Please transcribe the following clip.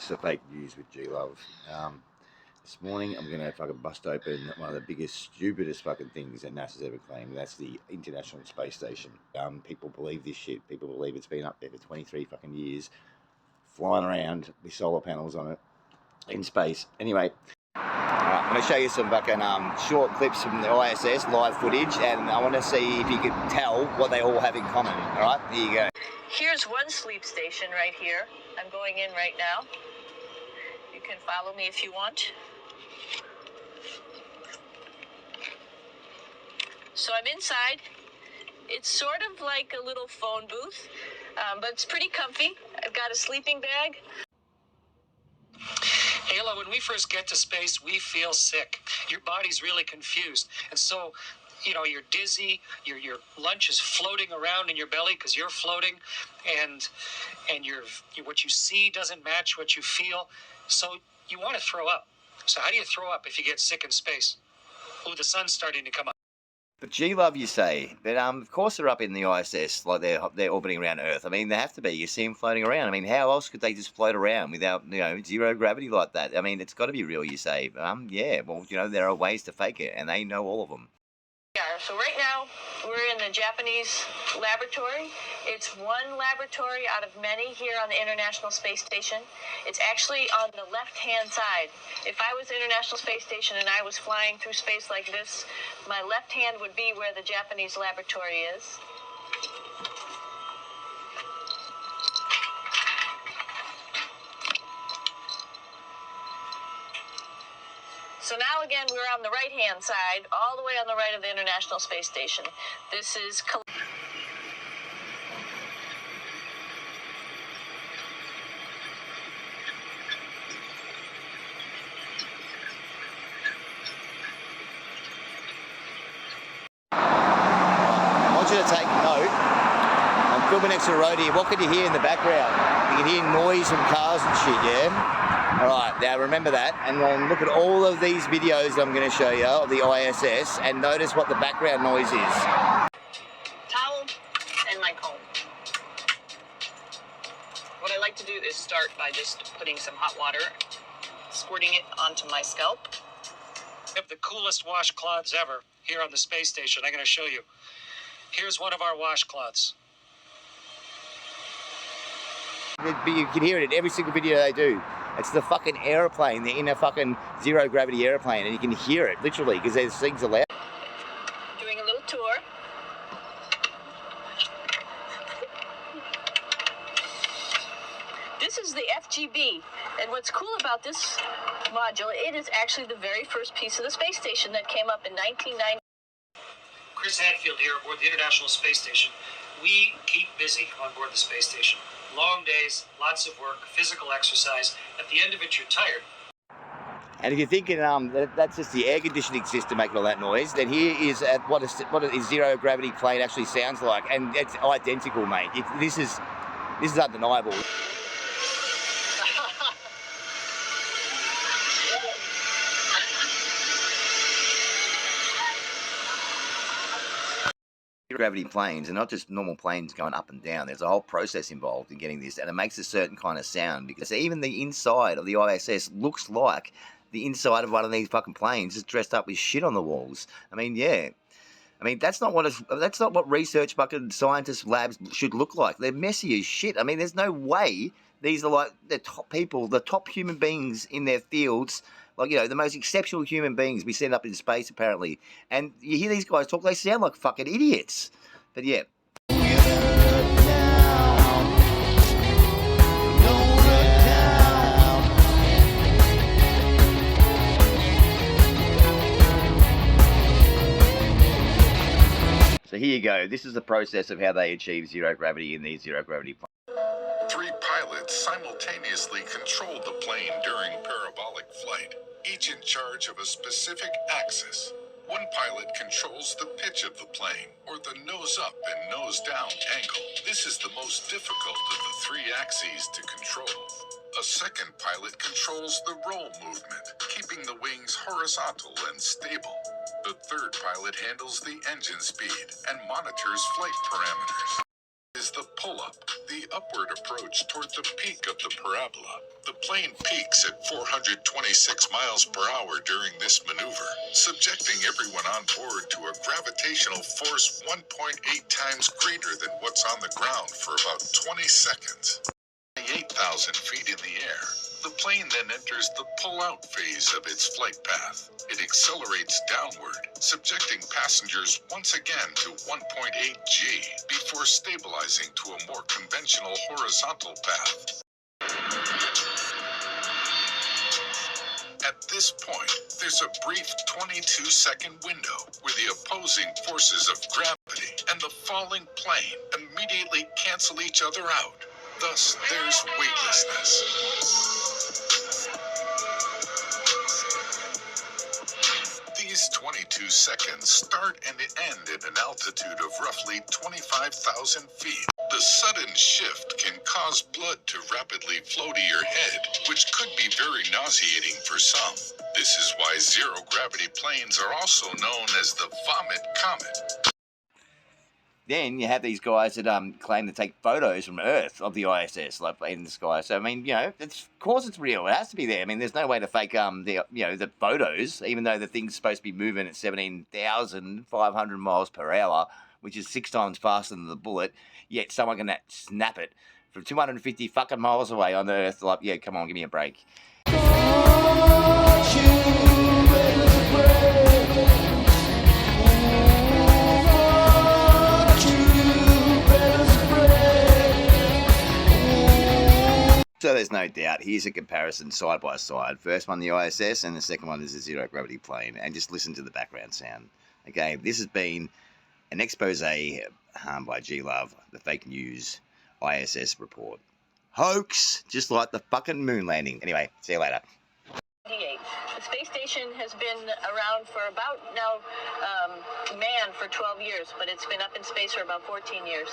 for fake news with G-Luv. This morning I'm going to fucking bust open one of the biggest, stupidest fucking things that NASA's ever claimed. That's the International Space Station. People believe this shit. People believe it's been up there for 23 fucking years, flying around with solar panels on it in space. Anyway, I'm going to show you some fucking short clips from the ISS, live footage, and I want to see if you can tell what they all have in common. All right, here you go. Here's one sleep station right here. I'm going in right now. You can follow me if you want. So I'm inside. It's sort of like a little phone booth, but it's pretty comfy. I've got a sleeping bag. Ayla, when we first get to space, we feel sick. Your body's really confused. And so, you know, you're dizzy, your lunch is floating around in your belly because you're floating, and what you see doesn't match what you feel. So you want to throw up. So how do you throw up if you get sick in space? Oh, the sun's starting to come up. But G-Luv, you say, but of course they're up in the ISS, like they're orbiting around Earth. I mean, they have to be. You see them floating around. I mean, how else could they just float around without, you know, zero gravity like that? I mean, it's got to be real, you say. Yeah, well, you know, there are ways to fake it, and they know all of them. Yeah, so right now we're in the Japanese laboratory. It's one laboratory out of many here on the International Space Station. It's actually on the left-hand side. If I was International Space Station and I was flying through space like this, my left hand would be where the Japanese laboratory is. So now again, we're on the right-hand side, all the way on the right of the International Space Station. This is... I want you to take note. I'm filming next to the road here. What can you hear in the background? You can hear noise from cars and shit, yeah? Alright, now remember that, and then look at all of these videos I'm going to show you of the ISS, and notice what the background noise is. Towel and my comb. What I like to do is start by just putting some hot water, squirting it onto my scalp. We have the coolest washcloths ever here on the space station. I'm going to show you. Here's one of our washcloths. You can hear it in every single video they do. It's the fucking airplane. They're in a fucking zero gravity airplane, and you can hear it literally because there's things allowed. Doing a little tour. This is the FGB, and what's cool about this module, it is actually the very first piece of the space station that came up in 1990. Chris Hadfield here aboard the International Space Station. We keep busy on board the space station. Long days, lots of work, physical exercise. At the end of it, you're tired. And if you're thinking that's just the air conditioning system making all that noise, then here is what a zero gravity plane actually sounds like, and it's identical, mate. This is undeniable. Gravity planes are not just normal planes going up and down. There's a whole process involved in getting this, and it makes a certain kind of sound because even the inside of the ISS looks like the inside of one of these fucking planes just dressed up with shit on the walls. I mean, yeah. I mean, that's not what research fucking scientists labs should look like. They're messy as shit. I mean, there's no way these are like the top people, the top human beings in their fields. Like, you know, the most exceptional human beings we send up in space, apparently. And you hear these guys talk, they sound like fucking idiots. But yeah. So here you go. This is the process of how they achieve zero gravity in these zero gravity planes. 3 pilots simultaneously controlled the plane during parabolic flight, each in charge of a specific axis. One pilot controls the pitch of the plane, or the nose up and nose down angle. This is the most difficult of the 3 axes to control. A second pilot controls the roll movement, keeping the wings horizontal and stable. The third pilot handles the engine speed and monitors flight parameters. Is the the pull-up, the upward approach toward the peak of the parabola. The plane peaks at 426 miles per hour during this maneuver, subjecting everyone on board to a gravitational force 1.8 times greater than what's on the ground for about 20 seconds. 8,000 feet in the air, the plane then enters the pull-out phase of its flight path. It accelerates downward, subjecting passengers once again to 1.8 G before stabilizing to a more conventional horizontal path. At this point, there's a brief 22-second window where the opposing forces of gravity and the falling plane immediately cancel each other out. Thus, there's weightlessness. These 22 seconds start and end at an altitude of roughly 25,000 feet. The sudden shift can cause blood to rapidly flow to your head, which could be very nauseating for some. This is why zero-gravity planes are also known as the Vomit Comet. Then you have these guys that claim to take photos from Earth of the ISS, like in the sky. So I mean, you know, of course it's real. It has to be there. I mean, there's no way to fake the photos, even though the thing's supposed to be moving at 17,500 miles per hour, which is 6 times faster than the bullet. Yet someone can snap it from 250 fucking miles away on the Earth. Like, yeah, come on, give me a break. So there's no doubt, here's a comparison side by side. First one, the ISS, and the second one is a zero-gravity plane. And just listen to the background sound. Okay, this has been an expose by G-Luv, the fake news ISS report. Hoax, just like the fucking moon landing. Anyway, see you later. The space station has been around for about now, manned for 12 years, but it's been up in space for about 14 years.